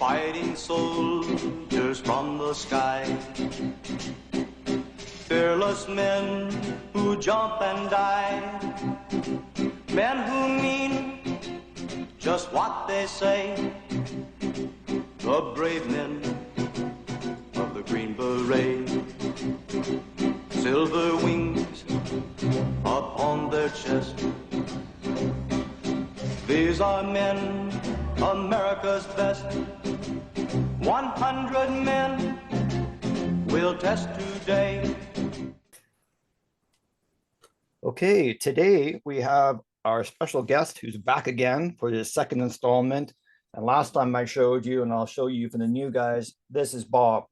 fighting soldiers from the sky. Fearless men who jump and die. Men who mean just what they say. The brave men of the Green Beret. Silver wings upon their chest. These are men, America's best. 100 men will test today. Okay, today we have our special guest who's back again for the second installment. And last time I showed you, and I'll show you for the new guys, this is Bob.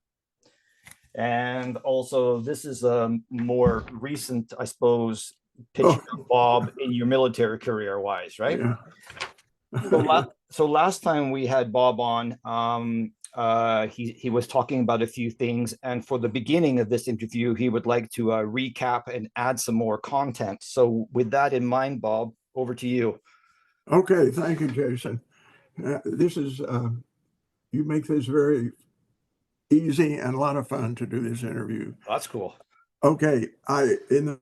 And also this is a more recent, I suppose, picture of Bob in your military career wise, right? Yeah. So last time we had Bob on, he was talking about a few things, and for the beginning of this interview, he would like to recap and add some more content. So with that in mind, Bob, over to you. Okay, thank you, Jason. This is, you make this very easy and a lot of fun to do this interview. That's cool. Okay, in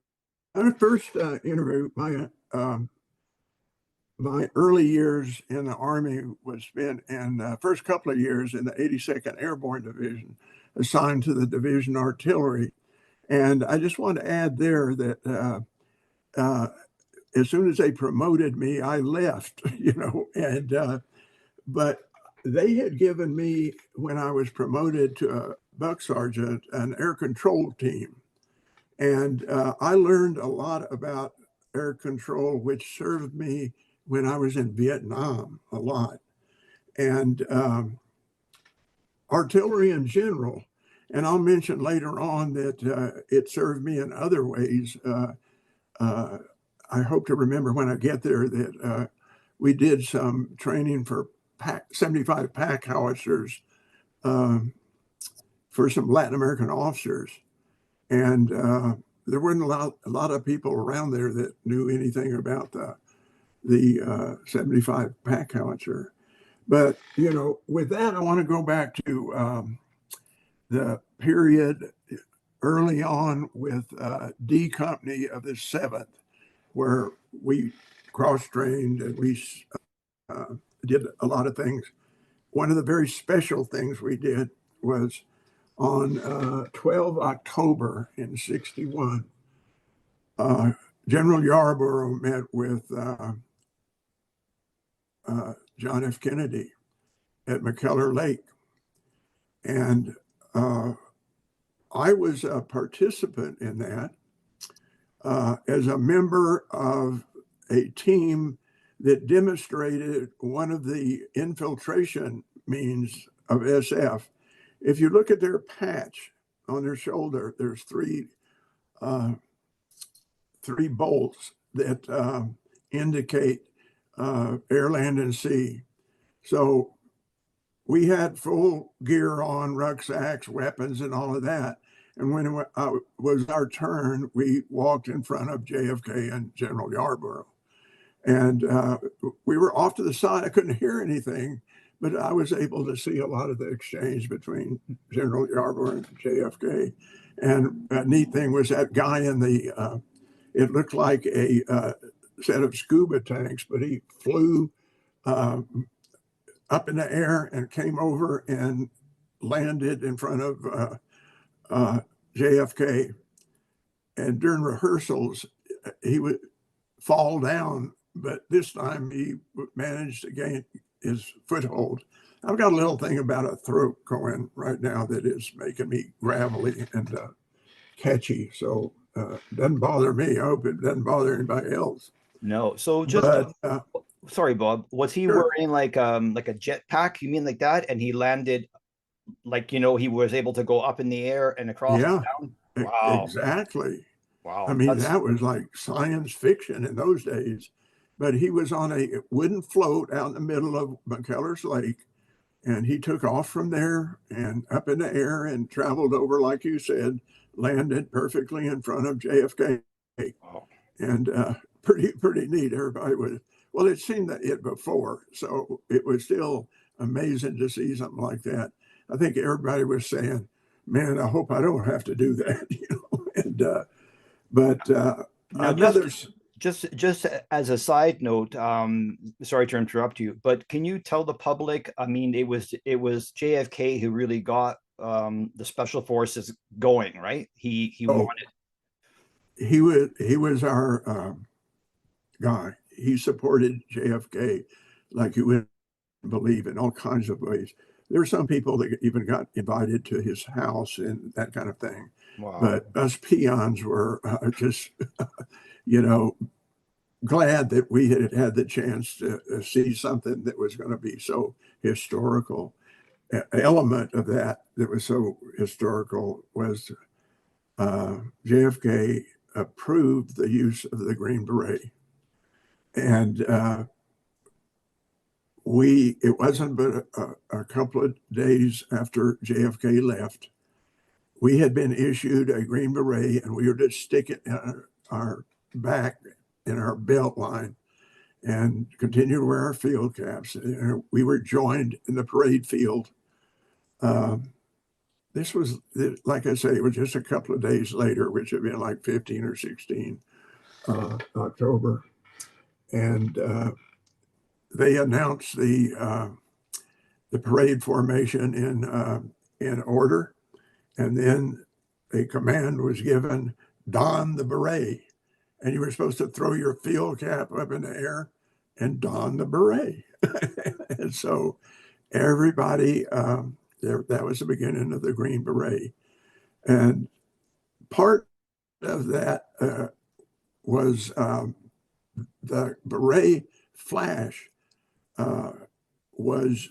the first interview, my early years in the Army was spent in the first couple of years in the 82nd Airborne Division, assigned to the Division Artillery. And I just want to add there that as soon as they promoted me, I left, but they had given me, when I was promoted to a buck sergeant, an air control team. And I learned a lot about air control, which served me when I was in Vietnam a lot. And artillery in general, and I'll mention later on that it served me in other ways. I hope to remember when I get there that we did some training for 75 pack howitzers for some Latin American officers. And there weren't a lot of people around there that knew anything about the 75 pack howitzer. But, with that, I want to go back to the period early on with D Company of the 7th, where we cross-trained and we did a lot of things. One of the very special things we did was on 12 October in 61, General Yarborough met with John F. Kennedy at McKellar Lake. And I was a participant in that as a member of a team that demonstrated one of the infiltration means of SF. If you look at their patch on their shoulder, there's three bolts that indicate air, land, and sea. So we had full gear on, rucksacks, weapons, and all of that. And when it was our turn, we walked in front of JFK and General Yarborough. And we were off to the side. I couldn't hear anything, but I was able to see a lot of the exchange between General Yarborough and JFK. And a neat thing was that guy in the, it looked like a set of scuba tanks, but he flew up in the air and came over and landed in front of JFK. And during rehearsals, he would fall down, but this time he managed to gain his foothold. I've got a little thing about a throat going right now that is making me gravelly and catchy. So it doesn't bother me. I hope it doesn't bother anybody else. No. So just, sorry, Bob, was he wearing like a jetpack? You mean like that? And he landed like, he was able to go up in the air and across and down? Wow. Exactly. Wow. I mean, that was like science fiction in those days. But he was on a wooden float out in the middle of McKellar's Lake, and he took off from there and up in the air and traveled over, like you said, landed perfectly in front of JFK. Wow. And pretty neat. Everybody was, well, it seen it before, so it was still amazing to see something like that. I think everybody was saying, man, I hope I don't have to do that, you know. And Now, another, just as a side note, sorry to interrupt you, but can you tell the public? I mean, it was JFK who really got the special forces going, right? He wanted. He was our guy. He supported JFK like you would believe in all kinds of ways. There are some people that even got invited to his house and that kind of thing. Wow. But us peons were just, you know, glad that we had had the chance to see something that was going to be so historical. Element of that was so historical was JFK approved the use of the Green Beret. And it wasn't but a couple of days after JFK left, we had been issued a Green Beret, and we were to stick it in our back in our belt line and continue to wear our field caps. We were joined in the parade field. This was, like I say, it was just a couple of days later, which had been like 15 or 16 October. And they announced the parade formation in order. And then a command was given, don the beret. And you were supposed to throw your field cap up in the air and don the beret. And so everybody, that was the beginning of the Green Beret. And part of that was the beret flash was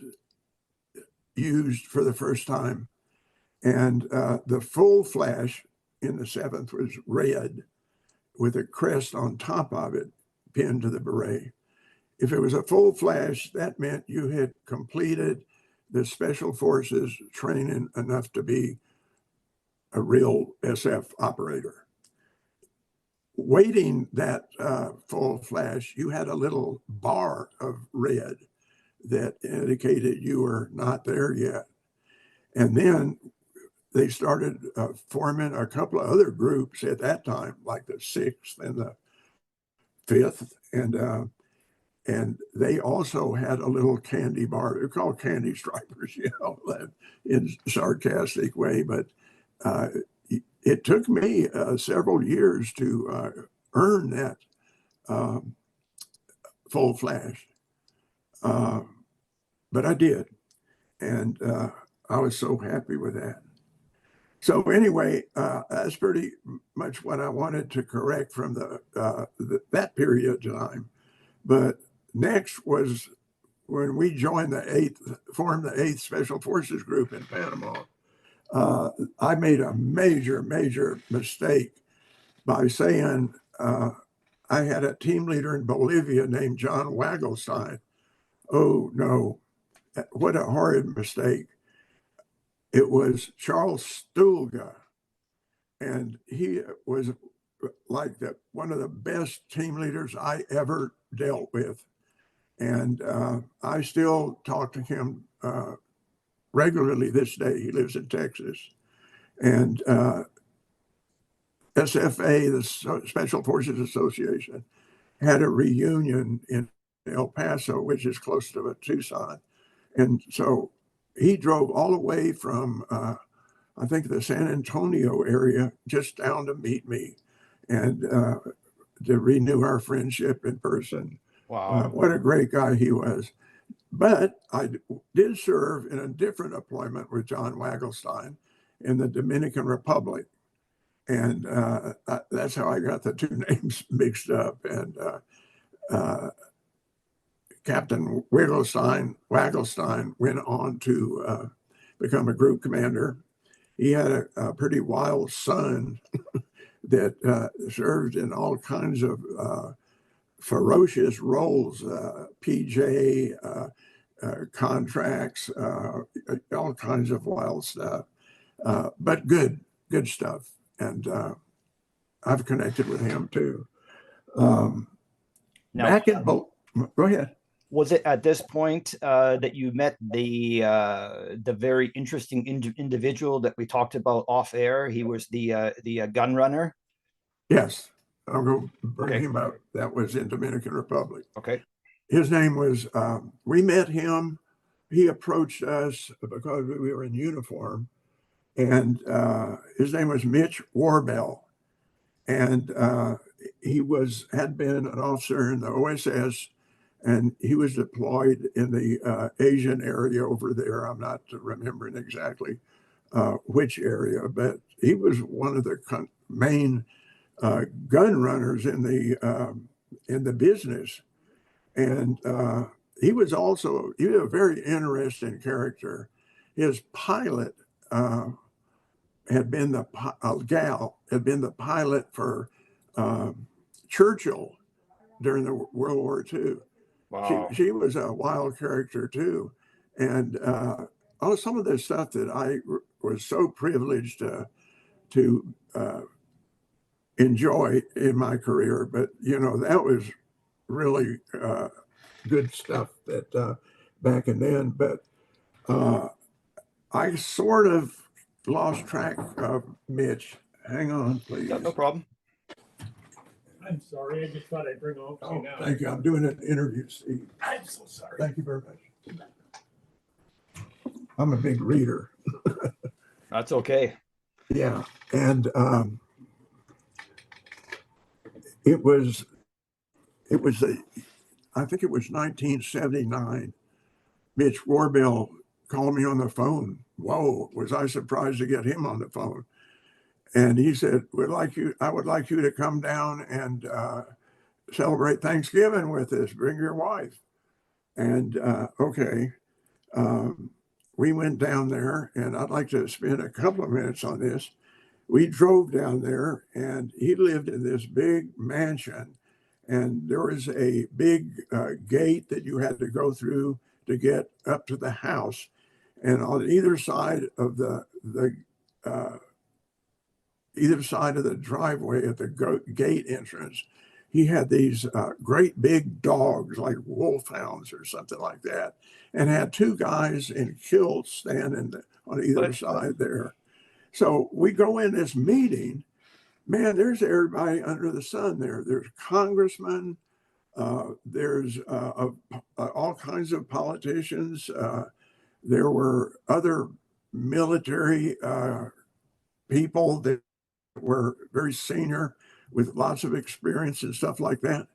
used for the first time. And the full flash in the 7th was red with a crest on top of it pinned to the beret. If it was a full flash, that meant you had completed the Special Forces training enough to be a real SF operator. Waiting that full flash, you had a little bar of red that indicated you were not there yet. And then they started forming a couple of other groups at that time, like the 6th and the 5th. And they also had a little candy bar. They're called candy stripers, you know, in a sarcastic way. But it took me several years to earn that full flash. But I did. And I was so happy with that. So anyway, that's pretty much what I wanted to correct from that period of time. But next was when we joined formed the 8th Special Forces Group in Panama. I made a major mistake by saying I had a team leader in Bolivia named John Wagelstein. Oh no, what a horrid mistake. It was Charles Stulga, and he was like one of the best team leaders I ever dealt with. And I still talk to him regularly this day. He lives in Texas. And SFA, the Special Forces Association, had a reunion in El Paso, which is close to Tucson. And so he drove all the way from, I think, the San Antonio area just down to meet me and to renew our friendship in person. Wow. What a great guy he was. But I did serve in a different appointment with John Wagelstein in the Dominican Republic. And that's how I got the two names mixed up. And Captain Wagelstein went on to become a group commander. He had a pretty wild son that served in all kinds of ferocious roles, PJ, contracts, all kinds of wild stuff, but good stuff. And I've connected with him too. Now, Go ahead. Was it at this point that you met the very interesting individual that we talked about off air? He was the Gunrunner. Yes, I'll go bring Okay. him up. That was in Dominican Republic. Okay. His name was, we met him. He approached us because we were in uniform, and his name was Mitch WerBell. And he had been an officer in the OSS, and he was deployed in the Asian area over there. I'm not remembering exactly which area, but he was one of the main gun runners in the business. And he was a very interesting character. His pilot had been the pilot for Churchill during the World War II. Wow. She was a wild character too. And some of the stuff that I was so privileged to enjoy in my career, but that was really good stuff that back and then. But I sort of lost track of Mitch. Hang on, please. Yeah, no problem. I'm sorry, I just thought I'd bring over to you now. Thank you. I'm doing an interview, Steve. I'm so sorry. Thank you very much. I'm a big reader. That's okay. Yeah, and it was I think it was 1979. Mitch WerBell called me on the phone. Whoa, was I surprised to get him on the phone. And he said, I would like you to come down and celebrate Thanksgiving with us. Bring your wife. And okay. We went down there, and I'd like to spend a couple of minutes on this. We drove down there, and he lived in this big mansion, and there was a big gate that you had to go through to get up to the house. And on either side of the driveway at the gate entrance, he had these great big dogs like wolfhounds or something like that, and had two guys in kilts standing on either side there. So we go in this meeting. Man, there's everybody under the sun there. There's congressmen. There's all kinds of politicians. There were other military people that were very senior with lots of experience and stuff like that.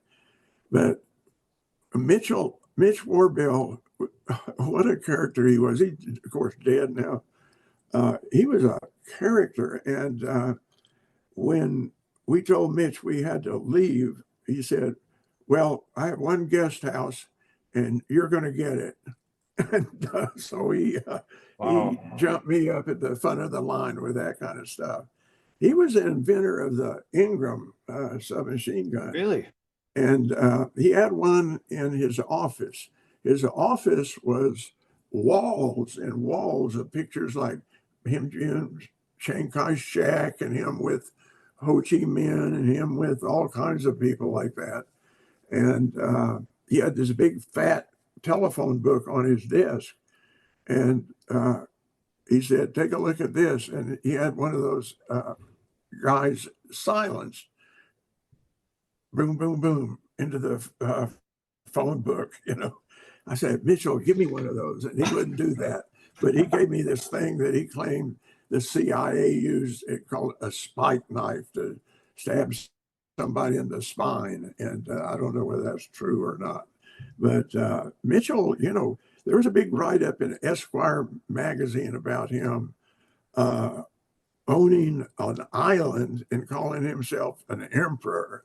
But Mitch WerBell, what a character he was. He's, of course, dead now. He was a character. And when we told Mitch we had to leave, he said, well, I have one guest house and you're going to get it. And so he jumped me up at the front of the line with that kind of stuff. He was an inventor of the Ingram submachine gun. Really? And he had one in his office. His office was walls and walls of pictures like him in Chiang Kai-shek and him with Ho Chi Minh and him with all kinds of people like that. And he had this big fat telephone book on his desk. And he said, take a look at this. And he had one of those guys silenced. Boom, boom, boom, into the phone book, I said, Mitchell, give me one of those. And he wouldn't do that. But he gave me this thing that he claimed the CIA used, it called a spike knife to stab somebody in the spine. And I don't know whether that's true or not. But Mitchell, there was a big write-up in Esquire magazine about him owning an island and calling himself an emperor,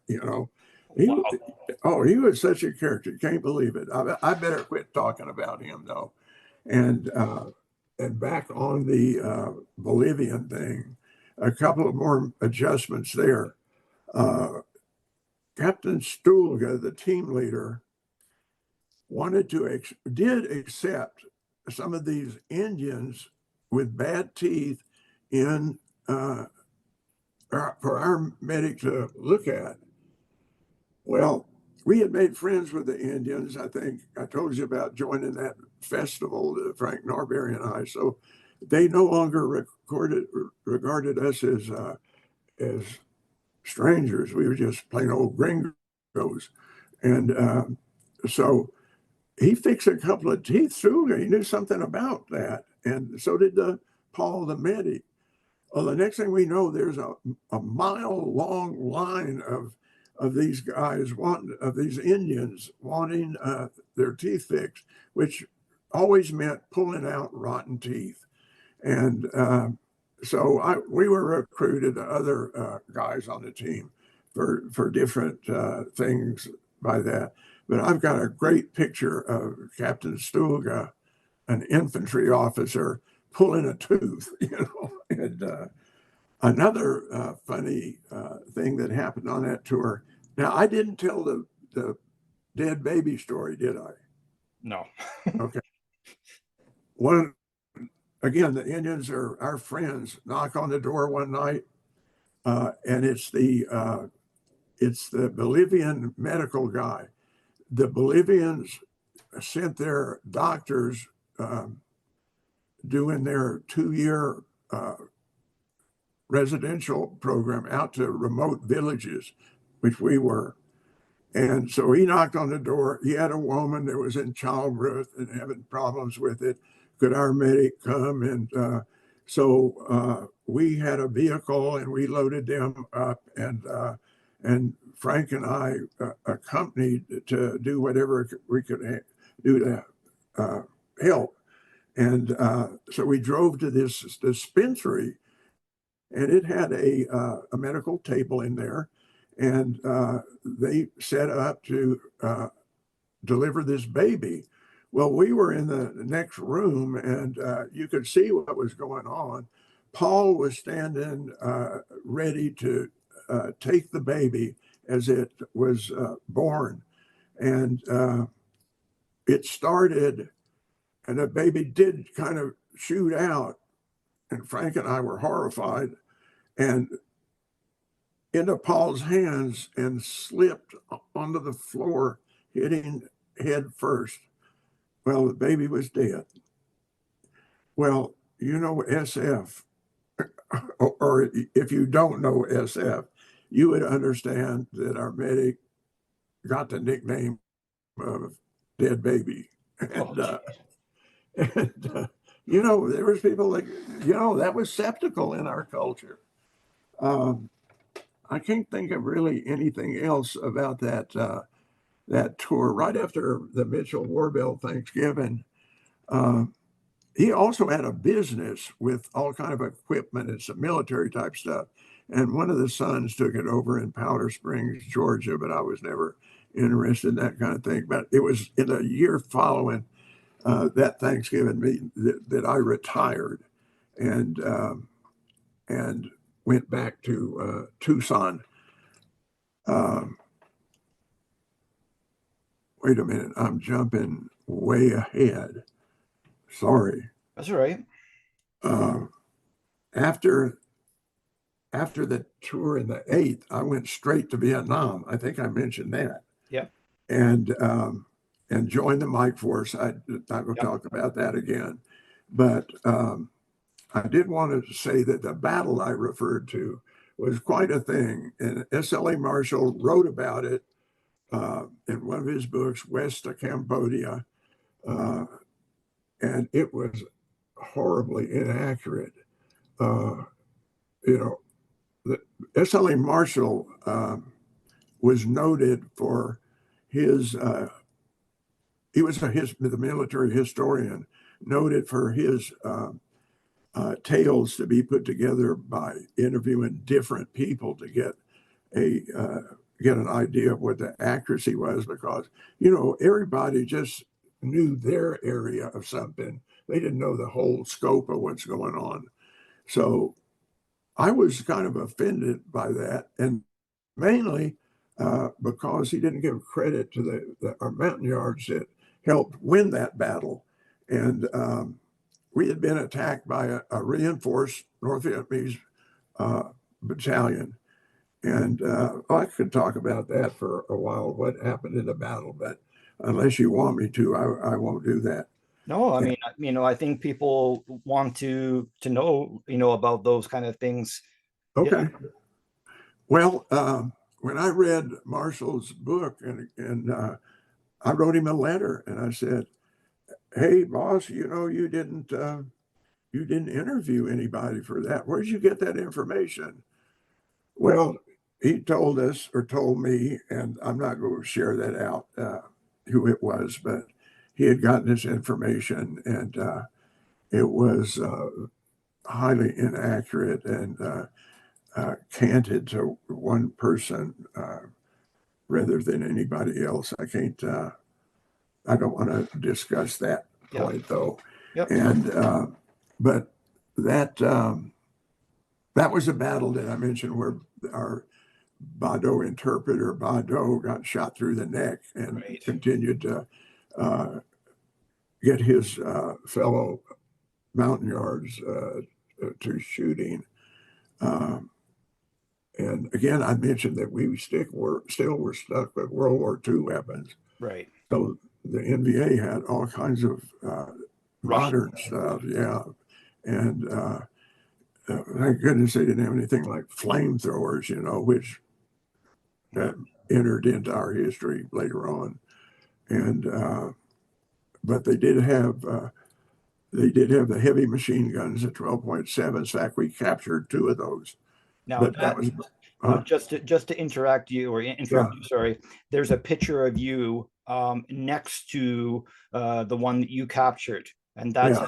Wow. He was such a character. You can't believe it. I better quit talking about him, though. And back on the Bolivian thing, a couple of more adjustments there. Captain Stulga, the team leader, did accept some of these Indians with bad teeth in for our medic to look at. Well, we had made friends with the Indians. I think I told you about joining that festival, Frank Norbury and I. So they no longer regarded us as strangers. We were just plain old gringos. And so he fixed a couple of teeth through. He knew something about that. And so did Paul the medic. Well, the next thing we know, there's a mile-long line of these guys of these Indians wanting their teeth fixed, which always meant pulling out rotten teeth. And so we were recruited, other guys on the team for different things by that. But I've got a great picture of Captain Stuga, an infantry officer, pulling a tooth, And another funny thing that happened on that tour. Now, I didn't tell the dead baby story, did I? No. Okay. Again, the Indians are our friends. Knock on the door one night, and it's the Bolivian medical guy. The Bolivians sent their doctors doing their 2-year residential program out to remote villages, which we were. And so he knocked on the door. He had a woman that was in childbirth and having problems with it. Could our medic come? And so we had a vehicle and we loaded them up, and Frank and I accompanied to do whatever we could do to help. And so we drove to this dispensary, and it had a medical table in there, and they set up to deliver this baby. Well, we were in the next room, and you could see what was going on. Paul was standing ready to take the baby as it was born. And it started, and the baby did kind of shoot out. And Frank and I were horrified, and into Paul's hands and slipped onto the floor, hitting head first. Well, the baby was dead. Well, SF, or if you don't know SF, you would understand that our medic got the nickname of Dead Baby. And there was people like, that was skeptical in our culture. I can't think of really anything else about that tour. Right after the Mitchell WerBell Thanksgiving, he also had a business with all kind of equipment and some military type stuff. And one of the sons took it over in Powder Springs, Georgia, but I was never interested in that kind of thing. But it was in a year following that Thanksgiving meeting that I retired and went back to Tucson. Wait a minute, I'm jumping way ahead. Sorry. That's all right. After the tour in the 8th, I went straight to Vietnam. I think I mentioned that. Yeah. And joined the Mike Force. I will talk about that again. But I did want to say that the battle I referred to was quite a thing. And S.L.A. Marshall wrote about it in one of his books, West of Cambodia. And it was horribly inaccurate. S.L.A. Marshall was noted for his, he was the military historian, noted for his tales to be put together by interviewing different people to get an idea of what the accuracy was, because, everybody just knew their area of something. They didn't know the whole scope of what's going on. So I was kind of offended by that, and mainly because he didn't give credit to our Montagnards that helped win that battle. And we had been attacked by a reinforced North Vietnamese battalion. And I could talk about that for a while, what happened in the battle, but unless you want me to, I won't do that. No, I Yeah. mean, I think people want to know, about those kind of things. Okay. Well, when I read Marshall's book and I wrote him a letter and I said, "Hey, boss, you didn't interview anybody for that. Where'd you get that information?" Well, he told us or told me, and I'm not going to share that out who it was, but he had gotten this information and it was highly inaccurate and canted to one person rather than anybody else. I don't want to discuss that Yep. point though. Yep. And, but that, that was a battle that I mentioned where our Bado interpreter, Bado, got shot through the neck and Right. continued to get his fellow Montagnards to shooting. And again, I mentioned that we still were stuck with World War II weapons. Right. So the NVA had all kinds of modern stuff, yeah. And thank goodness they didn't have anything like flamethrowers, which entered into our history later on. And but they did have the heavy machine guns at 12.7. In fact, we captured 2 of those. Now But that was just to interrupt you or interrupt you, sorry. There's a picture of you next to the one that you captured, and that's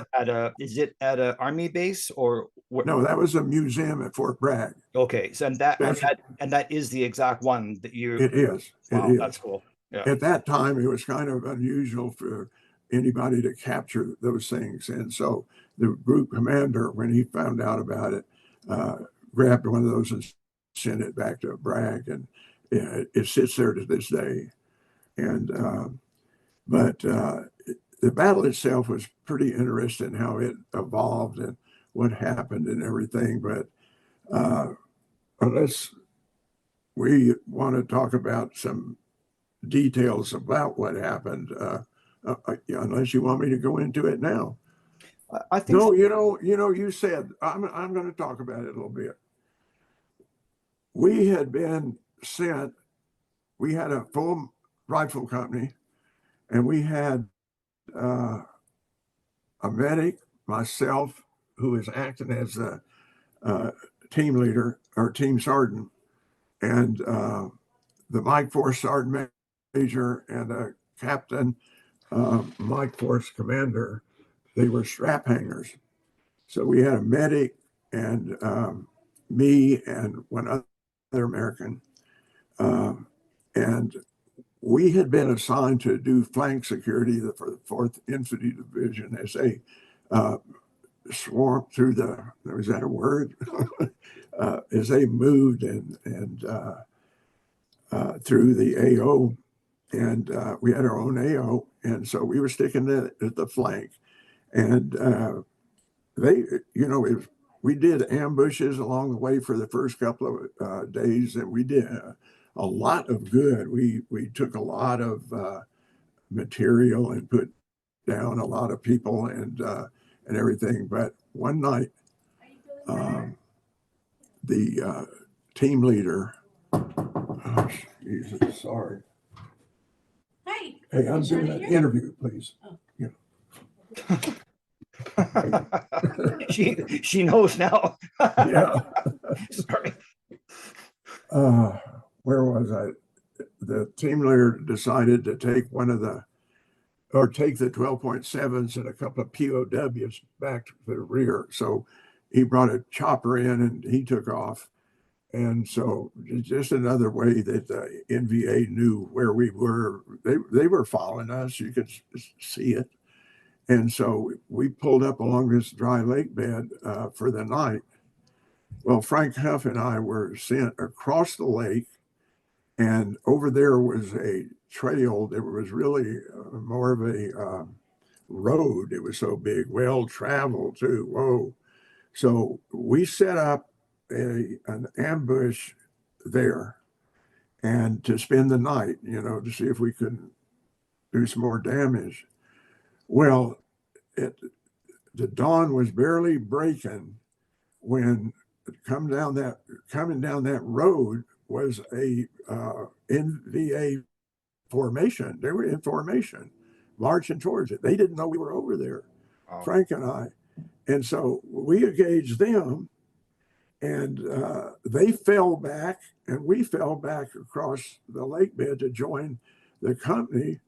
is it at a army base or what? No, that was a museum at Fort Bragg. Okay, so and that is the exact one that you. It is. Wow, it is. that's cool. Yeah. At that time, it was kind of unusual for anybody to capture those things, and so the group commander, when he found out about it, grabbed one of those and sent it back to Bragg, and it sits there to this day. And but the battle itself was pretty interesting, how it evolved and what happened and everything. But unless we want to talk about some details about what happened, unless you want me to go into it now. I think no. So. You said I'm going to talk about it a little bit. We had been sent. We had a full rifle company, and we had a medic, myself, who was acting as a team leader or team sergeant, and the Mike Force sergeant major and a captain, Mike Force commander. They were strap hangers. So we had a medic and me and one other American. And we had been assigned to do flank security for the 4th Infantry Division as they swarmed through is that a word? As they moved and through the AO. And we had our own AO. And so we were sticking at the flank. And we did ambushes along the way for the first couple of days, and we did a lot of good. We took a lot of material and put down a lot of people and everything. But one night, the team leader, oh, Jesus, sorry. Hey, I'm doing an interview, please. Oh. she knows now. Yeah. Sorry. Where was I? The team leader decided to take take the 12.7s and a couple of POWs back to the rear. So he brought a chopper in and he took off. And so just another way that the NVA knew where we were. They were following us. You could see it. And so we pulled up along this dry lake bed for the night. Well, Frank Huff and I were sent across the lake, and over there was a trail that was really more of a road. It was so big, well traveled too. Whoa. So we set up an ambush there and to spend the night, to see if we could do some more damage. Well, the dawn was barely breaking when coming down that road was a NVA formation. They were in formation, marching towards it. They didn't know we were over there, Wow. Frank and I. And so we engaged them, and they fell back, and we fell back across the lake bed to join the company.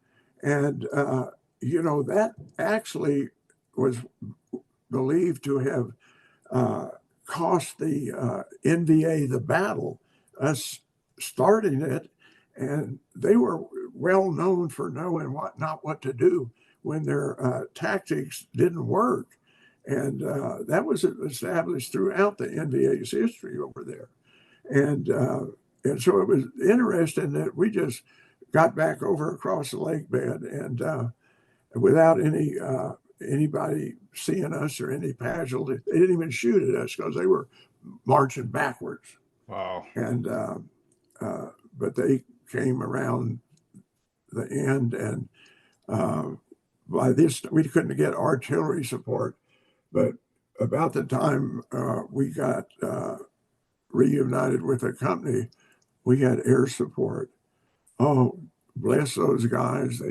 And, that actually was believed to have cost the NVA the battle, us starting it. And they were well known for knowing not what to do when their tactics didn't work. And that was established throughout the NVA's history over there. And so it was interesting that we just got back over across the lake bed and without anybody seeing us or any casualty. They didn't even shoot at us because they were marching backwards. Wow. And but they came around the end, and by this we couldn't get artillery support. But about the time we got reunited with the company, we had air support. Oh, bless those guys!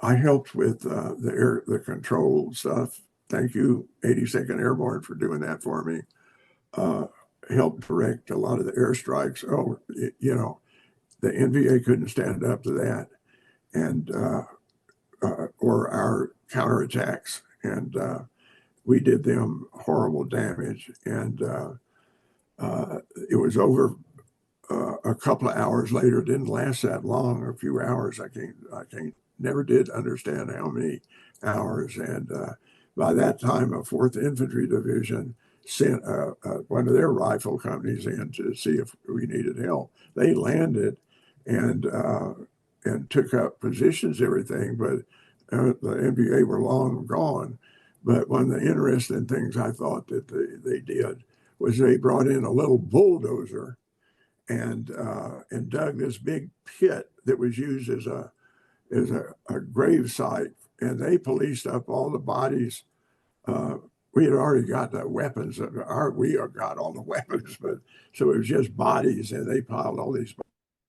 I helped with the control stuff. Thank you, 82nd Airborne, for doing that for me. Helped direct a lot of the airstrikes. Oh, the NVA couldn't stand up to that, and or our counterattacks, and we did them horrible damage. And it was over a couple of hours later. It didn't last that long. A few hours. I can't. Never did understand how many hours. And by that time, a 4th Infantry Division sent one of their rifle companies in to see if we needed help. They landed and took up positions, everything, but the NVA were long gone. But one of the interesting things I thought that they did was they brought in a little bulldozer and dug this big pit that was used as a grave site, and they policed up all the bodies. We had already got the weapons. We got all the weapons, but so it was just bodies, and they piled all these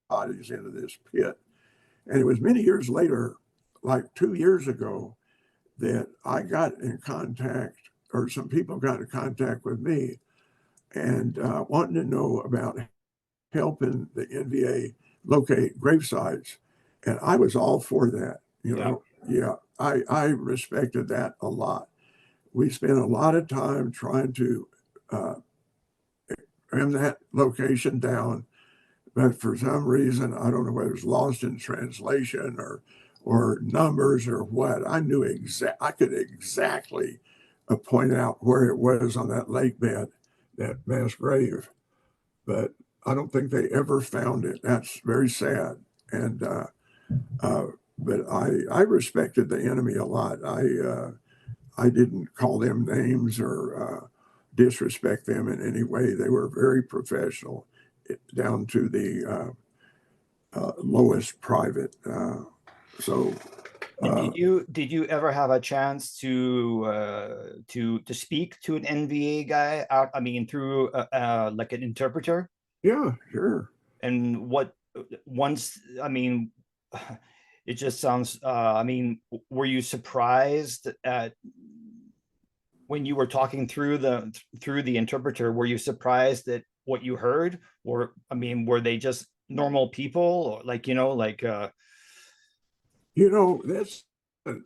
bodies into this pit. And it was many years later, like 2 years ago, that I got in contact, or some people got in contact with me, and wanting to know about helping the NVA locate grave sites. And I was all for that, Yeah, I respected that a lot. We spent a lot of time trying to trim that location down, but for some reason, I don't know whether it was lost in translation or numbers or what. I knew I could exactly point out where it was on that lake bed, that mass grave, but I don't think they ever found it. That's very sad. And but I respected the enemy a lot. I didn't call them names or disrespect them in any way. They were very professional, down to the lowest private. Did you ever have a chance to speak to an NVA guy out? I mean, through like an interpreter? Yeah, sure. And it just sounds. Were you surprised at when you were talking through the interpreter? Were you surprised at what you heard, or were they just normal people, or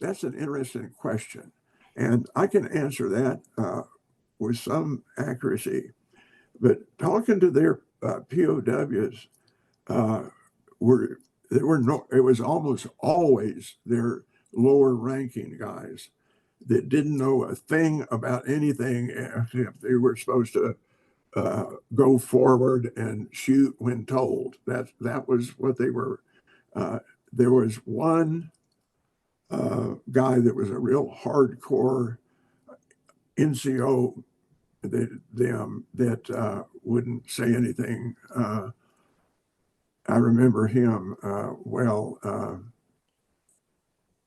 that's an interesting question, and I can answer that with some accuracy. But talking to their POWs, it was almost always their lower ranking guys that didn't know a thing about anything if they were supposed to go forward and shoot when told. That was what they were. There was one guy that was a real hardcore NCO them that wouldn't say anything. I remember him well.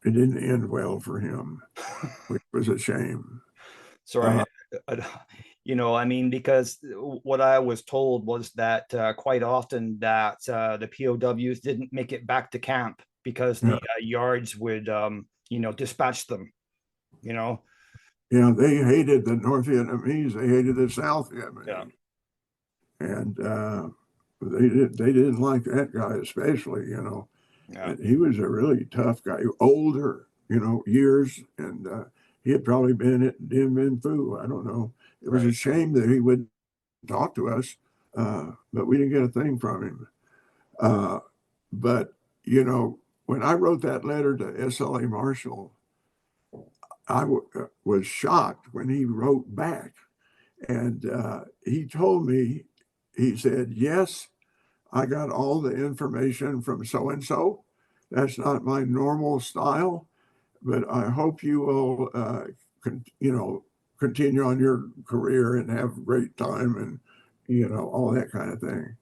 It didn't end well for him, which was a shame. Sorry, you know, I mean, because what I was told was that quite often that the POWs didn't make it back to camp because the yards would, you know, dispatch them, you know. Yeah, they hated the North Vietnamese. They hated the South Vietnamese. Yeah. And they didn't like that guy especially, you know. Yeah. He was a really tough guy, older, you know, years, and he had probably been at Dien Bien Phu. I don't know. It was a shame that he wouldn't talk to us, but we didn't get a thing from him. But, you know, when I wrote that letter to SLA Marshall, I was shocked when he wrote back. And he told me, he said, yes, I got all the information from so-and-so. That's not my normal style, but I hope you will, you know, continue on your career and have a great time and, you know, all that kind of thing.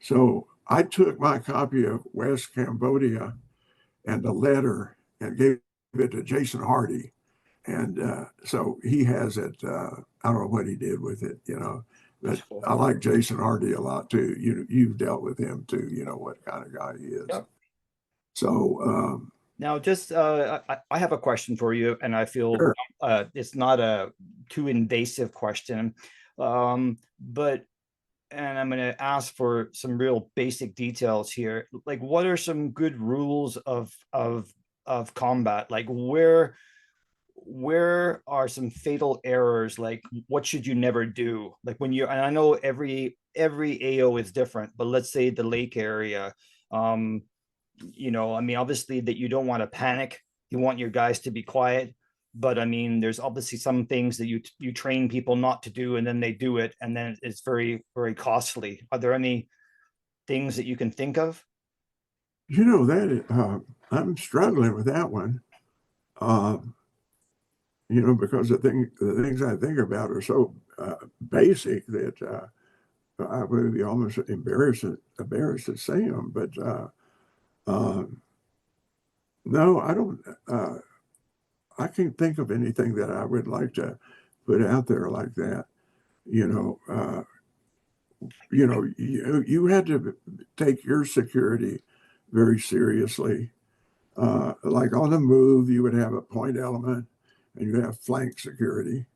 So I took my copy of West Cambodia and the letter and gave it to Jason Hardy. And so he has it. I don't know what he did with it, you know. But cool. I like Jason Hardy a lot too. You've dealt with him too. You know what kind of guy he is. Yep. So now, just I have a question for you, and I feel sure. It's not a too invasive question, but and I'm going to ask for some real basic details here. Like, what are some good rules of combat? Like, where are some fatal errors? Like, what should you never do? Like when you're, and I know every AO is different, but let's say the lake area, you know, I mean, obviously that you don't want to panic. You want your guys to be quiet, but I mean, there's obviously some things that you train people not to do, and then they do it, and then it's very, very costly. Are there any things that you can think of? You know, that I'm struggling with that one. You know, because the things I think about are so basic that I would be almost embarrassed to say them. But no, I don't. I can't think of anything that I would like to put out there like that. You know, you had to take your security very seriously. Like on the move, you would have a point element, and you have flank security,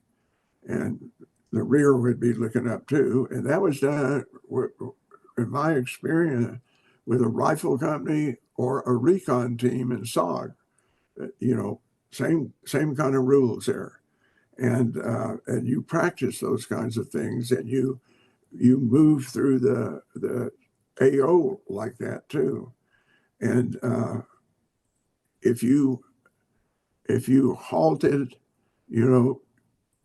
and the rear would be looking up too. And that was done, in my experience, with a rifle company or a recon team in SOG. You know, same kind of rules there, and you practice those kinds of things, and you move through the AO like that too, and if you halted, you know,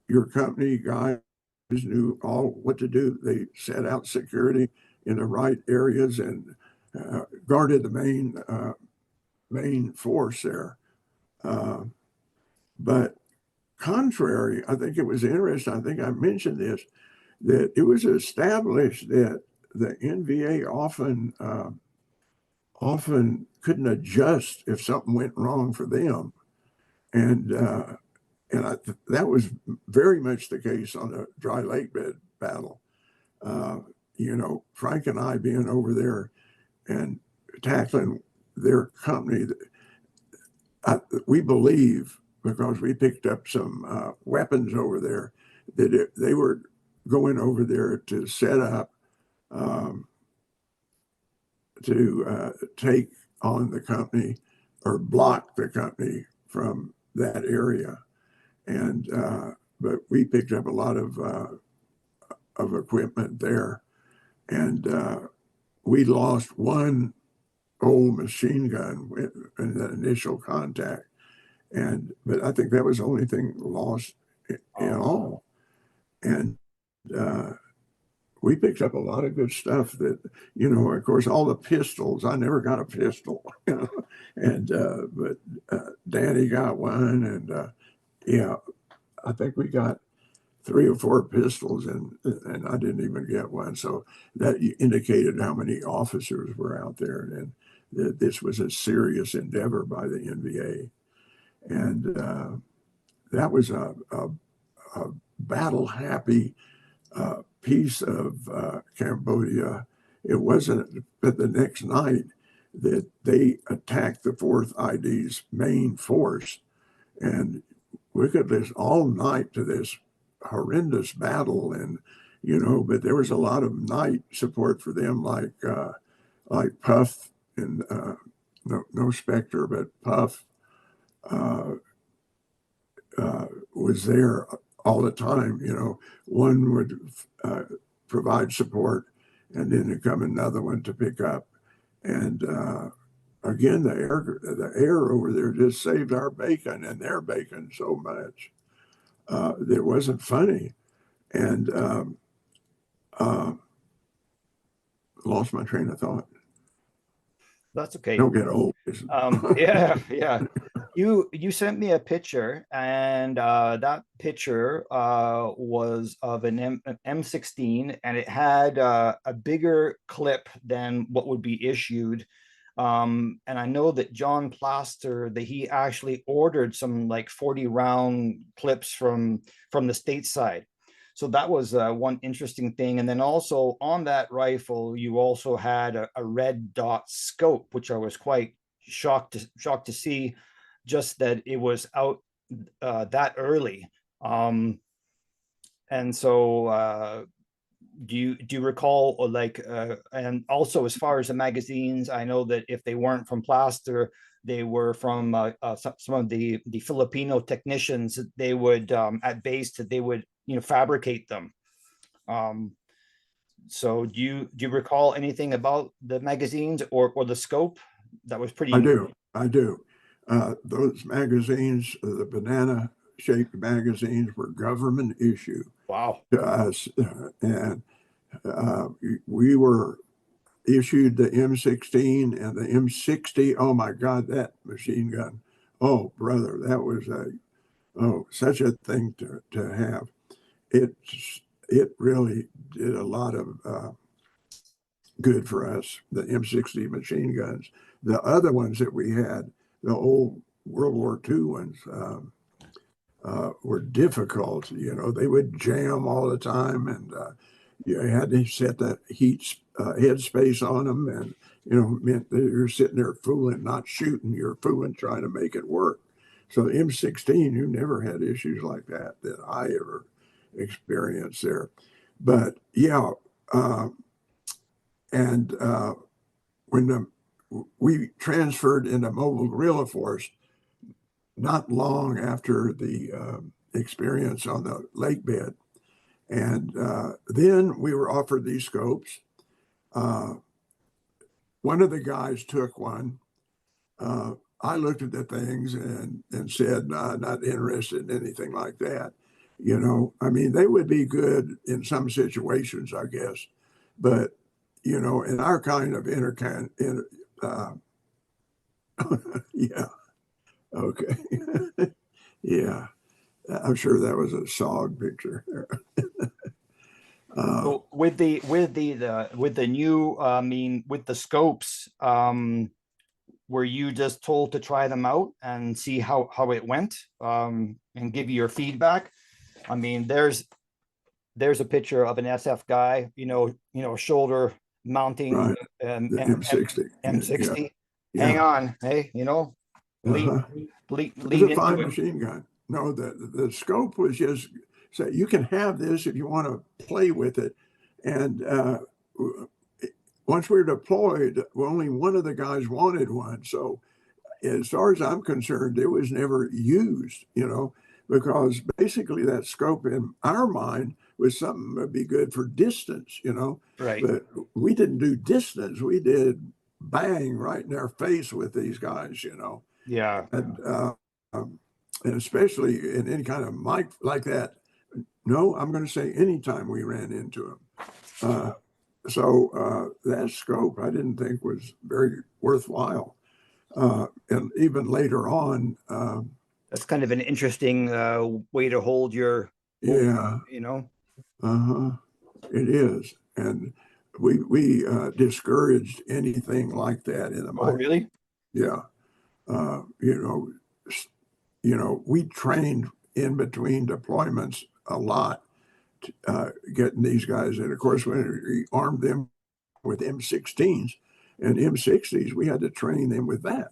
your company guys knew all what to do. They set out security in the right areas and guarded the main force there. But contrary, I think it was interesting. I think I mentioned this, that it was established that the NVA often couldn't adjust if something went wrong for them. And that was very much the case on the dry lake bed battle. You know, Frank and I being over there and tackling their company, we believe, because we picked up some weapons over there, that they were going over there to set up to take on the company or block the company from that area. And but we picked up a lot of equipment there, and we lost one old machine gun in the initial contact, but I think that was the only thing lost in all. And we picked up a lot of good stuff that, you know, of course, all the pistols, I never got a pistol, you know, and but Danny got one, and yeah, I think we got 3 or 4 pistols, and I didn't even get one. So that indicated how many officers were out there, and that this was a serious endeavor by the NVA. And that was a battle-happy piece of Cambodia. It wasn't but the next night that they attacked the 4th ID's main force, and we could listen all night to this horrendous battle. And but there was a lot of night support for them, like Puff and no Spectre, but Puff was there all the time. One would provide support, and then there'd come another one to pick up. And again, the air over there just saved our bacon and their bacon so much. It wasn't funny. And lost my train of thought. That's okay. Don't get old. Yeah. You sent me a picture, and that picture was of an M16, and it had a bigger clip than what would be issued. And I know that John Plaster, that he actually ordered some like 40 round clips from the stateside. So that was one interesting thing. And then also on that rifle, you also had a red dot scope, which I was quite shocked to see, just that it was out that early. And so do you recall, like, and also as far as the magazines, I know that if they weren't from Plaster, they were from some of the Filipino technicians. They would at base, that they would fabricate them. So do you recall anything about the magazines or the scope? That was pretty. I do. Those magazines, the banana shaped magazines, were government issue. Wow. To us, and we were issued the M16 and the M60. Oh my God, that machine gun! Oh brother, that was such a thing to have. It really did a lot of good for us. The M60 machine guns. The other ones that we had, the old World War II ones, were difficult. They would jam all the time, and you had to set that head space on them, and meant that you're sitting there fooling, not shooting. You're fooling, trying to make it work. So the M16, you never had issues like that I ever experienced there. But yeah, and when we transferred into mobile guerrilla force, not long after the experience on the lake bed. And then we were offered these scopes. One of the guys took one. I looked at the things and said, nah, not interested in anything like that. I mean, they would be good in some situations, I guess. But, in our kind of yeah. Okay. Yeah. I'm sure that was a SOG picture. So with the new, with the scopes, were you just told to try them out and see how it went, and give you your feedback? I mean, there's a picture of an SF guy, shoulder mounting, right. M60. Yeah. Hang on, hey, lead It's a fine into it. machine gun. No, the scope was just say, you can have this if you want to play with it. And once we were deployed, only one of the guys wanted one. So as far as I'm concerned, it was never used, because basically that scope in our mind was something that would be good for distance, Right. But we didn't do distance. We did bang right in their face with these guys, Yeah. And especially in any kind of mic like that. No, I'm going to say anytime we ran into them. So that scope I didn't think was very worthwhile. And even later on, that's kind of an interesting way to hold your Yeah. You know, Uh-huh. It is. And we discouraged anything like that in the oh, really? Yeah. You know, we trained in between deployments a lot, getting these guys in. Of course, when we armed them with M16s and M60s, we had to train them with that,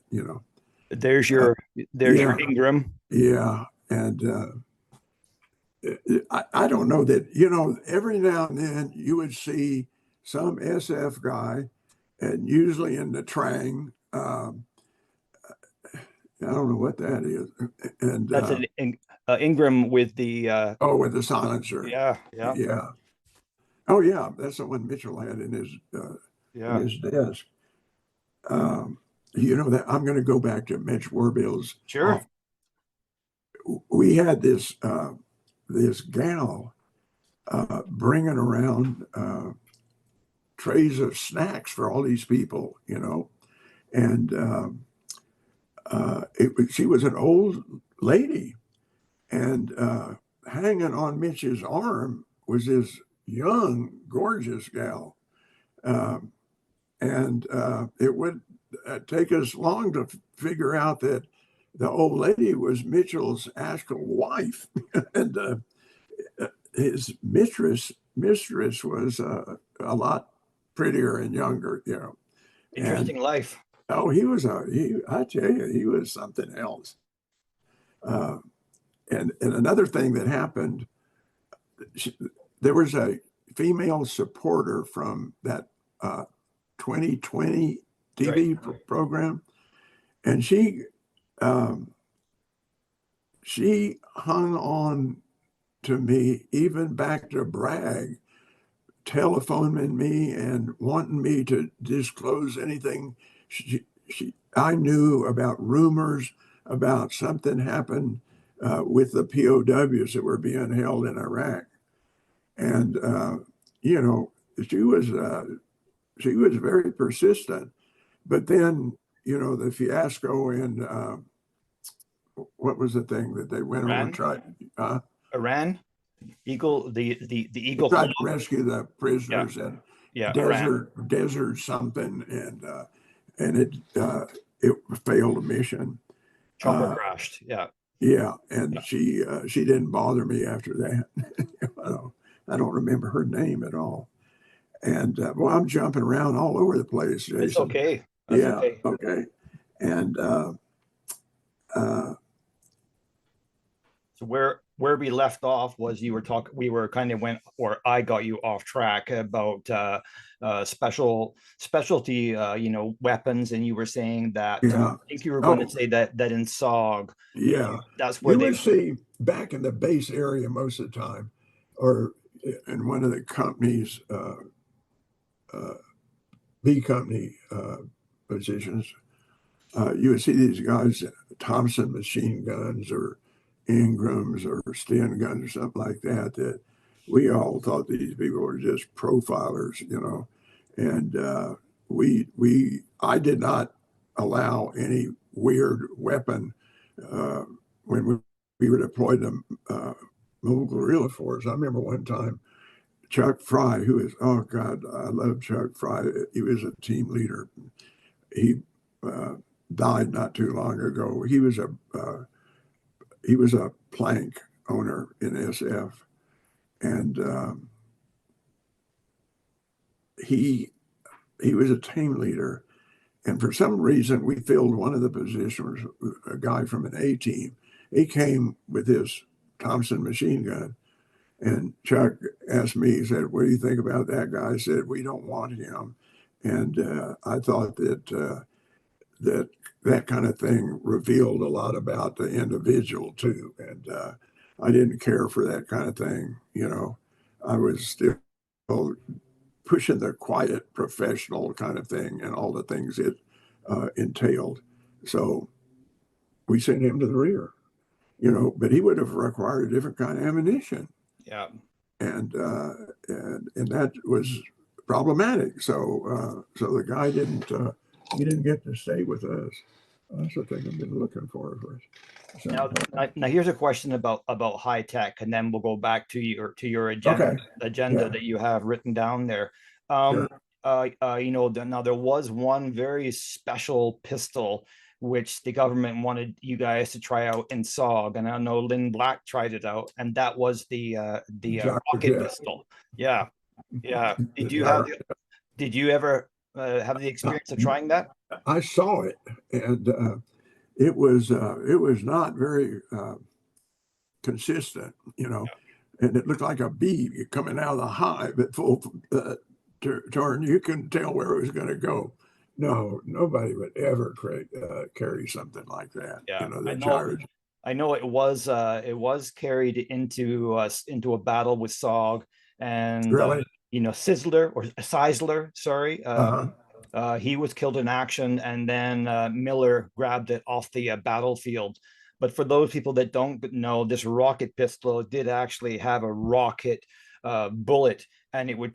There's Uh, there's yeah. your Ingram. Yeah. And I don't know that, every now and then you would see some SF guy, and usually in the Trang, I don't know what that is. And That's an Ingram with the oh, with the silencer. yeah, yeah, Yeah. Oh, yeah. That's the one Mitchell had in yeah. his desk. That I'm going to go back to Mitch WerBell's Sure. We had this gal bringing around trays of snacks for all these people, and she was an old lady, and hanging on Mitch's arm was this young, gorgeous gal. And it would take us long to figure out that the old lady was Mitchell's actual wife, and his mistress was a lot prettier and younger, Interesting And life. oh, I tell you, he was something else. And another thing that happened, there was a female supporter from that 2020 TV program, and she hung on to me even back to brag, telephoning me and wanting me to disclose anything I knew about rumors about something happened with the POWs that were being held in Iraq. And you know, she was very persistent. But then, the fiasco in what was the thing that they went over Iran, and tried? Iran, Eagle, the They Eagle tried Claw. to rescue the Yeah, prisoners in yeah, Iran. desert something, and it failed a mission. Chopper Uh, crashed. Yeah. yeah, and Yeah. she didn't bother me after that. I don't remember her name at all. And well, I'm jumping around all over the place, It's Jason. okay. That's Yeah, okay. okay. And So where we left off was we were kind of or I got you off track about specialty weapons, and you were saying that yeah. I think you were going to Oh, say that in SOG, yeah. that's where You they would see back in the base area most of the time, or in one of the companies, B company positions, you would see these guys, Thompson machine guns or Ingrams or Sten guns or something like that, that we all thought these people were just profilers, and I did not allow any weird weapon when we were deployed to mobile guerrilla force. I remember one time Chuck Fry, who is, oh God, I love Chuck Fry. He was a team leader. He died not too long ago. He was a plank owner in SF, and he was a team leader. And for some reason, we filled one of the positions, a guy from an A team. He came with his Thompson machine gun. And Chuck asked me, he said, "What do you think about that guy?" I said, "We don't want him." And I thought that kind of thing revealed a lot about the individual too. And I didn't care for that kind of thing. I was still pushing the quiet professional kind of thing and all the things it entailed. So we sent him to the rear, but he would have required a different kind of ammunition. yeah. And that was problematic. So the guy didn't he didn't get to stay with us. That's the thing I've been looking for. Now here's a question about high tech, and then we'll go back to your agenda Yeah. that you have written down there. Sure. Now there was one very special pistol which the government wanted you guys to try out in SOG, and I know Lynn Black tried it out, and that was the rocket pistol. Yeah, yeah. Did you ever have the experience of trying that? I saw it, and it was not very consistent, and it looked like a bee coming out of the hive at full turn. You couldn't tell where it was going to go. No, nobody would ever carry something like that. Yeah, The I know it was carried into a battle with SOG, and really. Seisler, sorry, he was killed in action, and then Miller grabbed it off the battlefield. But for those people that don't know, this rocket pistol did actually have a rocket bullet, and it would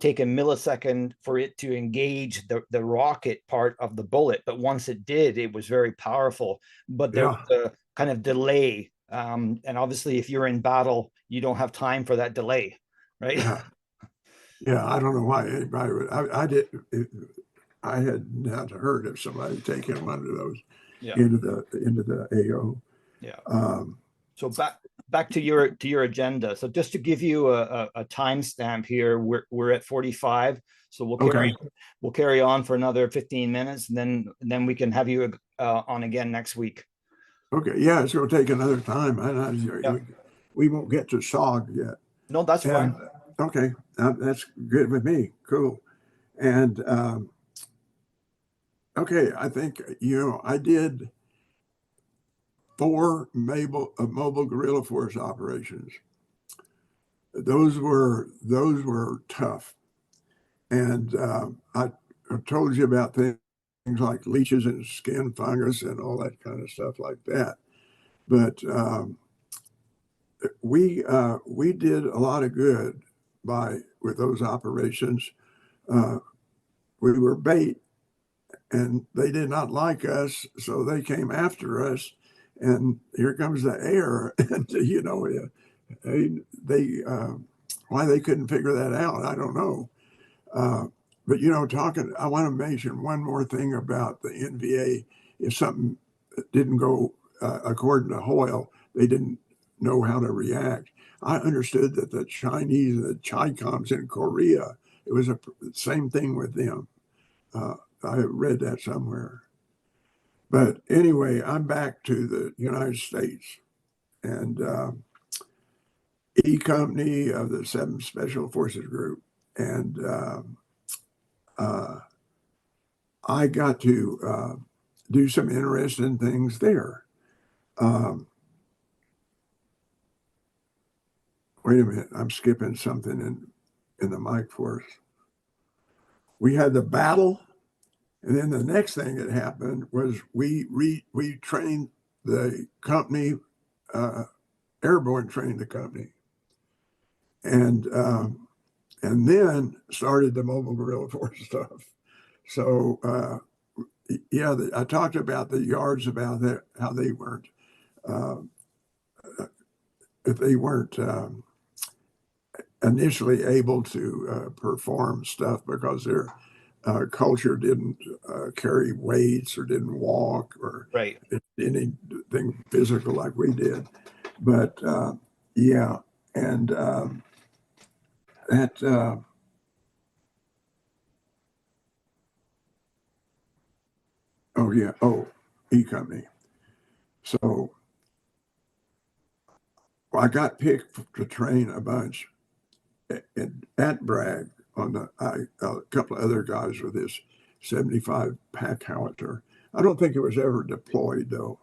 take a millisecond for it to engage the rocket part of the bullet. But once it did, it was very powerful. But there was a kind of delay. And obviously, if you're in battle, you don't have time for that delay, right? Yeah, I don't know why anybody would. I had not heard of somebody taking one of those into the AO. Yeah. So back to your agenda. So just to give you a timestamp here, we're at 45. So we'll carry on for another 15 minutes, and then we can have you on again next week. Okay. Yeah, it's going to take another time. We won't get to SOG yet. No, that's fine. Okay, that's good with me. Cool. And okay, I think I did 4 mobile guerrilla force operations. Those were tough, and I told you about things like leeches and skin fungus and all that kind of stuff like that. But we did a lot of good with those operations. We were bait, and they did not like us, so they came after us. And here comes the air, and they why they couldn't figure that out, I don't know. But I want to mention one more thing about the NVA. If something didn't go according to Hoyle, they didn't know how to react. I understood that the Chinese and the Chi-Coms in Korea, it was the same thing with them. I read that somewhere. But anyway, I'm back to the United States, and E Company of the 7th Special Forces Group. And I got to do some interesting things there. Wait a minute, I'm skipping something in the mic for us. We had the battle, and then the next thing that happened was we trained the company, airborne trained the company, and then started the mobile guerrilla force stuff. So I talked about the yards about that, how they weren't initially able to perform stuff because their culture didn't carry weights or didn't walk or anything physical like we did. But and that E Company. So I got picked to train a bunch at Bragg on a couple of other guys with this 75 pack howitzer. I don't think it was ever deployed though.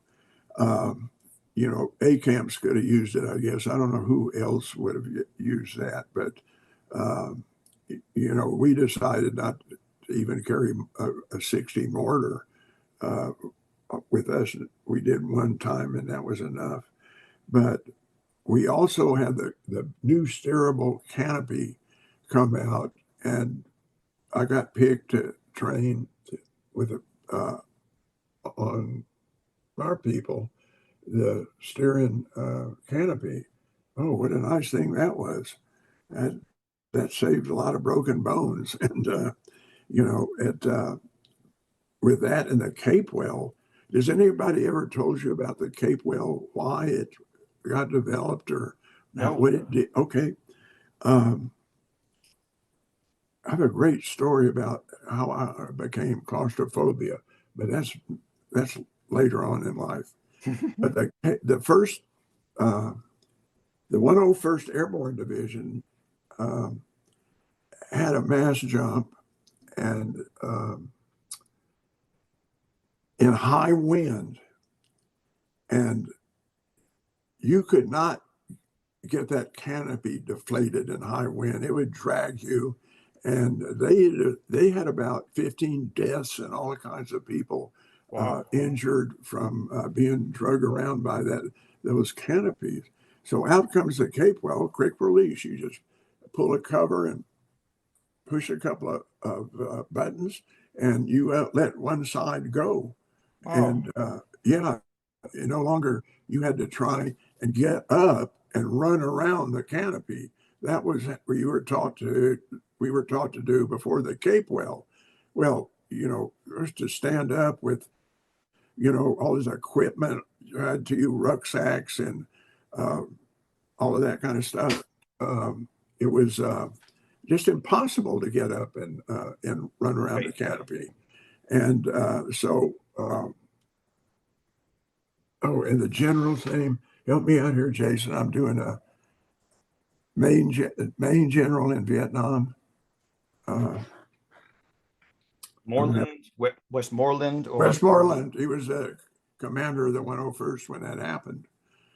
A-camps could have used it, I guess. I don't know who else would have used that, but we decided not to even carry a 60 mortar with us. We did one time, and that was enough. But we also had the new steerable canopy come out, and I got picked to train with on our people, the steering canopy. Oh, what a nice thing that was. That saved a lot of broken bones. And, with that and the Cape well, does anybody ever told you about the Cape well, why it got developed or what it did? Okay. I have a great story about how I became claustrophobia, but that's later on in life. But the first, the 101st Airborne Division had a mass jump, and in high wind, and you could not get that canopy deflated in high wind. It would drag you. And they had about 15 deaths and all kinds of people injured from being dragged around by those canopies. So out comes the Cape well, quick release. You just pull a cover and push a couple of buttons, and you let one side go. And no longer you had to try and get up and run around the canopy. That was what we were taught to do before the Cape well. Well, just to stand up with, all this equipment, had to use rucksacks and all of that kind of stuff. It was just impossible to get up and run around the canopy. And and the general's name, help me out here, Jason. I'm doing a main general in Vietnam. Westmoreland? Westmoreland. He was the commander of the 101st when that happened.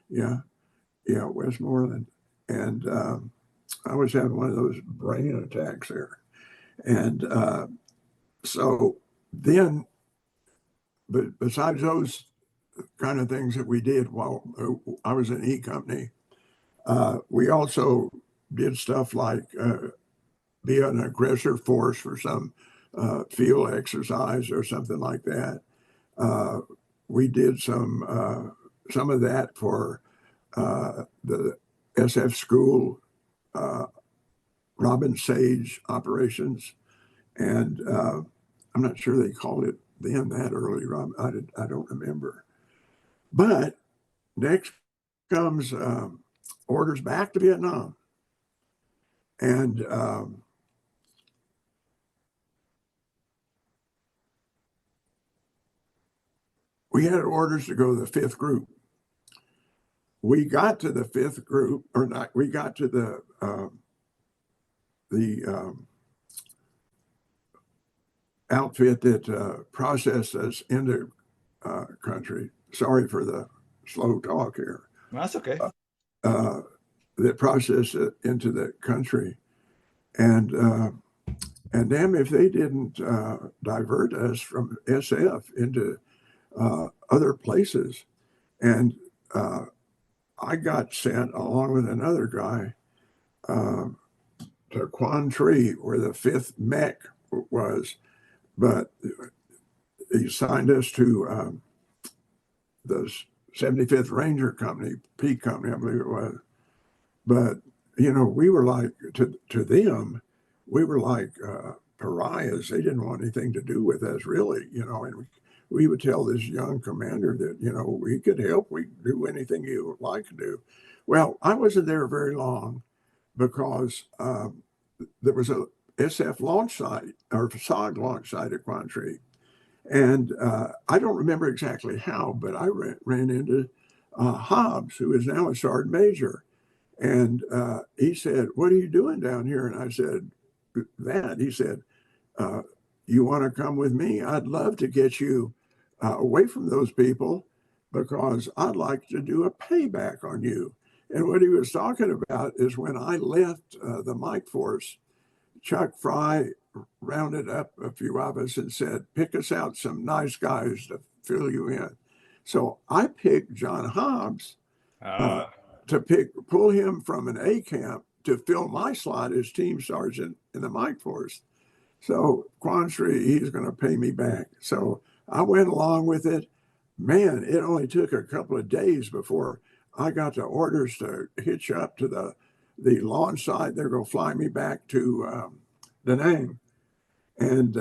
Yeah, Westmoreland. And I was having one of those brain attacks there. And so then, but besides those kind of things that we did while I was in E Company, we also did stuff like be an aggressor force for some field exercise or something like that. We did some of that for the SF school, Robin Sage operations, and I'm not sure they called it then that early. I don't remember. But next comes orders back to Vietnam. And we had orders to go to the 5th group. We got to the 5th group, or not, we got to the outfit that processed us into country. Sorry for the slow talk here. That's okay. That processed it into the country. And damn if they didn't divert us from SF into other places. And I got sent along with another guy to Quan Tri, where the 5th Mech was, but he signed us to the 75th Ranger Company, P Company, I believe it was. But, we were like, to them, we were like pariahs. They didn't want anything to do with us, really, and we would tell this young commander that, we could help. We do anything you would like to do. Well, I wasn't there very long because there was a SF launch site, or SOG launch site at Quan Tri. And I don't remember exactly how, but I ran into Hobbs, who is now a sergeant major. And he said, "What are you doing down here?" And I said, "That." He said, "You want to come with me? I'd love to get you away from those people because I'd like to do a payback on you." And what he was talking about is when I left the Mike Force, Chuck Fry rounded up a few of us and said, "Pick us out some nice guys to fill you in." So I picked John Hobbs to pull him from an A camp to fill my slot as team sergeant in the Mike Force. So Quan Tri, he's going to pay me back. So I went along with it. Man, it only took a couple of days before I got the orders to hitch up to the launch site. They're going to fly me back to Da Nang. And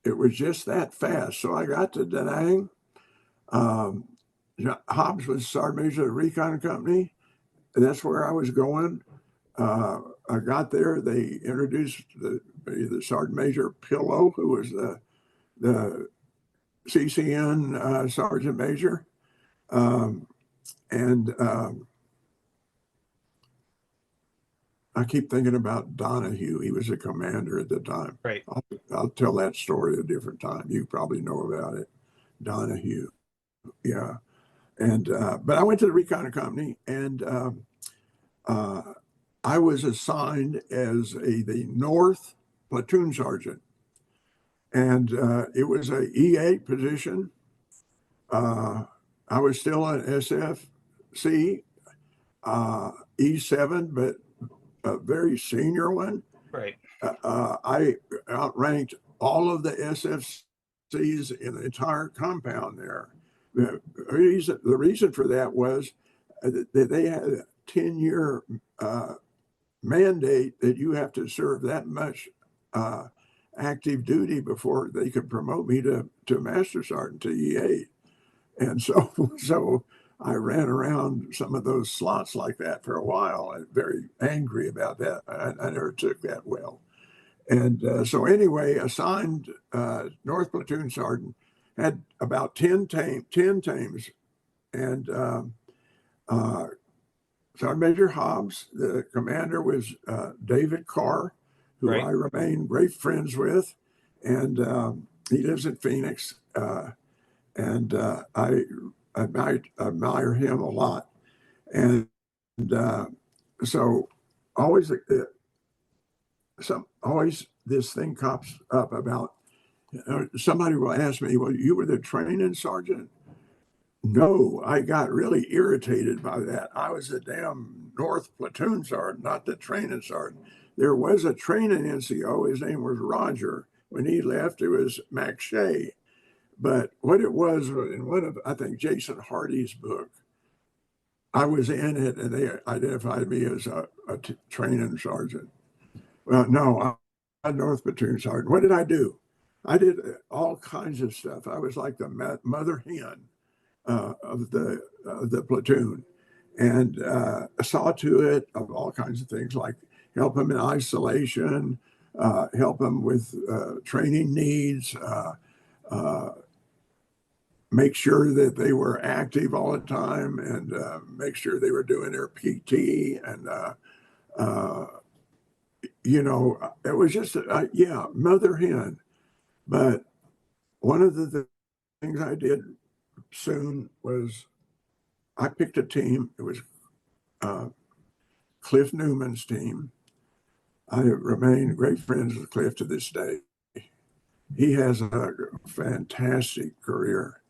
it was just that fast. So I got to Da Nang. Hobbs was Sergeant Major of the Recon Company. That's where I was going. I got there. They introduced the Sergeant Major Pillow, who was the CCN Sergeant Major. And I keep thinking about Donahue. He was a commander at the time. Right. I'll tell that story a different time. You probably know about it. Donahue. Yeah. And but I went to the Recon Company, and I was assigned as the North Platoon Sergeant. And it was a E8 position. I was still an SFC, E7, but a very senior one. Right. I outranked all of the SFCs in the entire compound there. The reason for that was that they had a 10-year mandate that you have to serve that much active duty before they could promote me to Master Sergeant, to E8. And so I ran around some of those slots like that for a while. I'm very angry about that. I never took that well. And so anyway, assigned North Platoon Sergeant, had about 10 teams. And Sergeant Major Hobbs, the commander, was David Carr, who Right. I remain great friends with. And he lives in Phoenix. And I admire him a lot. And so always this thing comes up about, somebody will ask me, well, you were the training sergeant? No, I got really irritated by that. I was the damn North Platoon Sergeant, not the training sergeant. There was a training NCO. His name was Roger. When he left, it was McShay. But what it was in one of, I think, Jason Hardy's book, I was in it and they identified me as a training sergeant. Well, no, I'm a North Platoon Sergeant. What did I do? I did all kinds of stuff. I was like the mother hen of the platoon, and saw to it of all kinds of things, like help them in isolation, help them with training needs, make sure that they were active all the time, and make sure they were doing their PT. And, it was just, mother hen. But one of the things I did soon was I picked a team. It was Cliff Newman's team. I remain great friends with Cliff to this day. He has a fantastic career.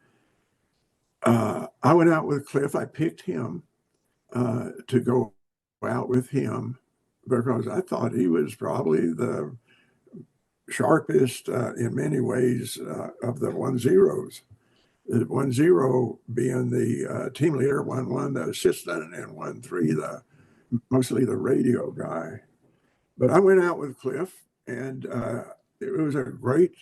I went out with Cliff. I picked him to go out with him because I thought he was probably the sharpest in many ways of the 1-0s. The 1-0 being the team leader, 1-1 the assistant, and 1-3 mostly the radio guy. But I went out with Cliff, and it was a great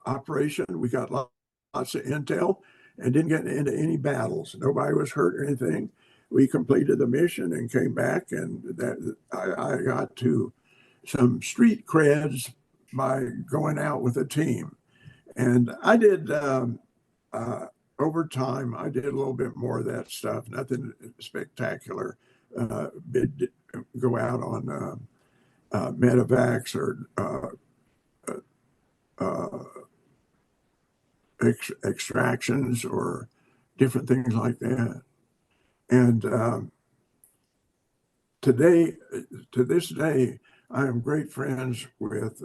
operation. We got lots of intel and didn't get into any battles. Nobody was hurt or anything. We completed the mission and came back, and that I got to some street creds by going out with a team. And I did, over time, I did a little bit more of that stuff, nothing spectacular. Go out on medevacs or extractions or different things like that. And to this day, I am great friends with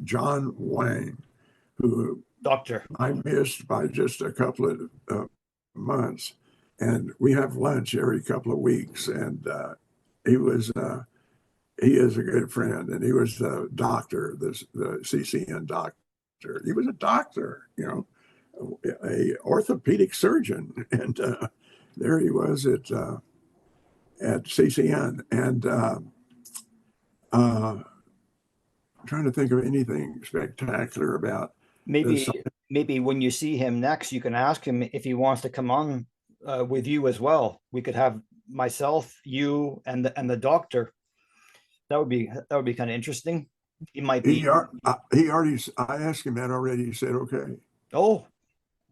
John Wang, who Doctor. I missed by just a couple of months. And we have lunch every couple of weeks. And he is a good friend. And he was the doctor, the CCN doctor. He was a doctor, a orthopedic surgeon, and there he was at CCN, and I'm trying to think of anything spectacular about Maybe, this. maybe when you see him next, you can ask him if he wants to come on with you as well. We could have myself, you, and the doctor. That would be kind of interesting. He might be. He already. I asked him that already. He said, "Okay." Oh,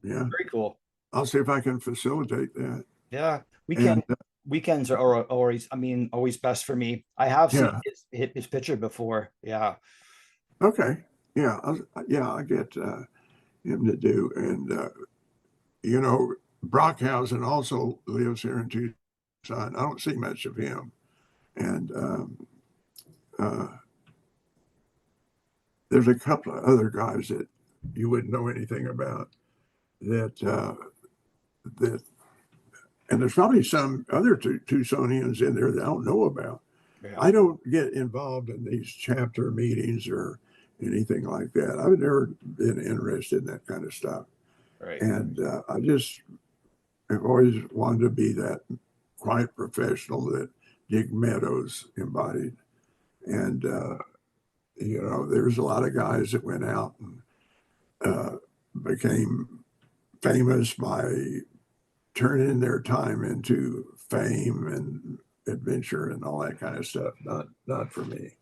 Yeah, very cool. I'll see if I can facilitate that. Yeah, And weekends are always, I mean, always best for me. I have seen his picture before. Yeah. okay, yeah, I get him to do, and you know, Brockhausen also lives here in Tucson. I don't see much of him, and uh, there's a couple of other guys that you wouldn't know anything about that that, and there's probably some other Tucsonians in there that I don't know about. Yeah. I don't get involved in these chapter meetings or anything like that. I've never been interested in that kind of stuff. Right. And I just have always wanted to be that quiet professional that Dick Meadows embodied. And, you know, there's a lot of guys that went out and became famous by turning their time into fame and adventure and all that kind of stuff. Not for me.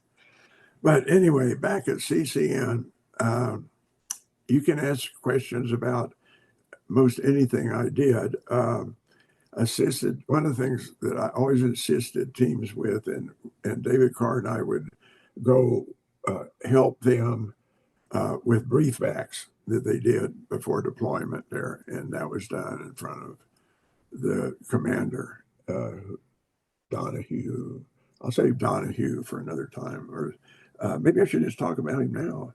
But anyway, back at CCN, you can ask questions about most anything I did. Assisted, one of the things that I always assisted teams with, and David Carr and I would go help them with briefbacks that they did before deployment there, and that was done in front of the commander, Donahue. I'll save Donahue for another time, or maybe I should just talk about him now.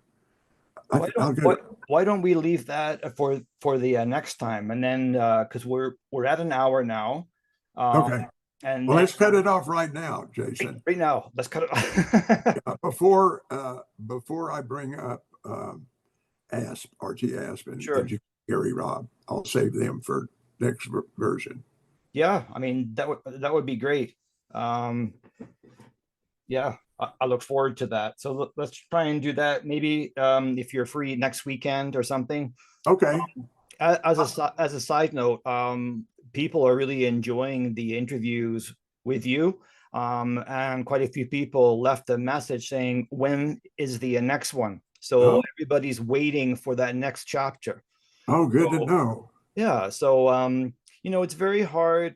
Why don't we leave that for the next time, and then because we're at an hour now. Okay. And well, let's cut it off right now, Jason. Right now, let's cut it off. Before I bring up RT Asp and Gary Robb, I'll save them for next version. Yeah, I mean that would be great. Yeah, I look forward to that. So let's try and do that. Maybe if you're free next weekend or something. Okay. As a side note, people are really enjoying the interviews with you. And quite a few people left a message saying, when is the next one? So everybody's waiting for that next chapter. Oh, good to know. Yeah. So, you know, it's very hard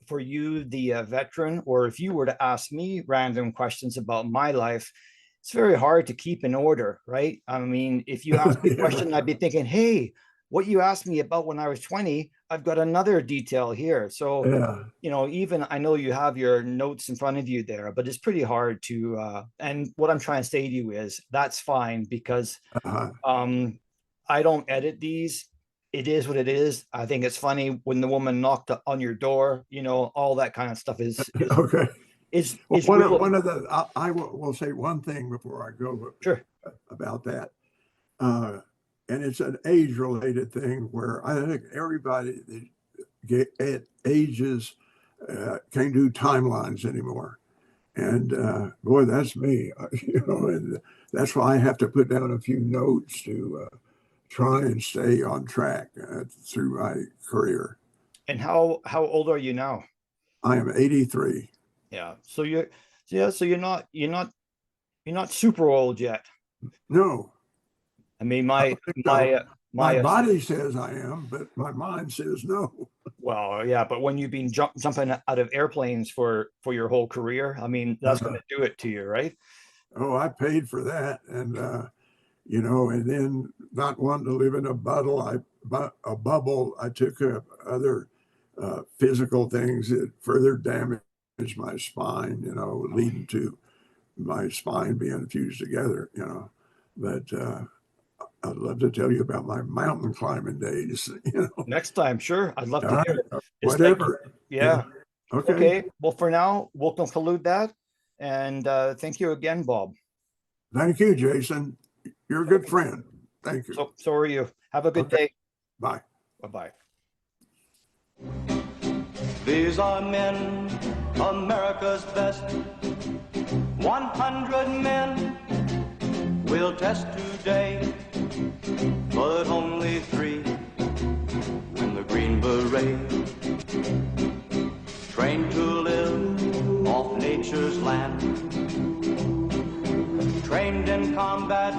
for you, the veteran, or if you were to ask me random questions about my life, it's very hard to keep in order, right? I mean, if you ask me a question, I'd be thinking, hey, what you asked me about when I was 20, I've got another detail here. So, you know, even I know you have your notes in front of you there, but it's pretty hard to, and what I'm trying to say to you is that's fine because I don't edit these. It is what it is. I think it's funny when the woman knocked on your door, you know, all that kind of stuff is okay. One of the, I will say one thing before I go about that. And it's an age-related thing where I think everybody at ages can't do timelines anymore. And boy, that's me, you know, and that's why I have to put down a few notes to try and stay on track through my career. And how old are you now? I am 83. Yeah. So you're not super old yet. No. I mean, my body says I am, but my mind says no. Well, yeah, but when you've been jumping out of airplanes for your whole career, I mean, that's going to do it to you, right? Oh, I paid for that, and you know, and then not wanting to live in a bubble, I took up other physical things that further damaged my spine, you know, leading to my spine being fused together, you know. But I'd love to tell you about my mountain climbing days, you know. Next time, sure. I'd love to hear it. Whatever. Yeah. Okay. Well, for now, we'll conclude that. And thank you again, Bob. Thank you, Jason. You're a good friend. Thank you. So are you. Have a good day. Bye. Bye-bye. These are men, America's best. 100 men will test today, but only 3 win the Green Beret. Trained to live off nature's land, trained in combat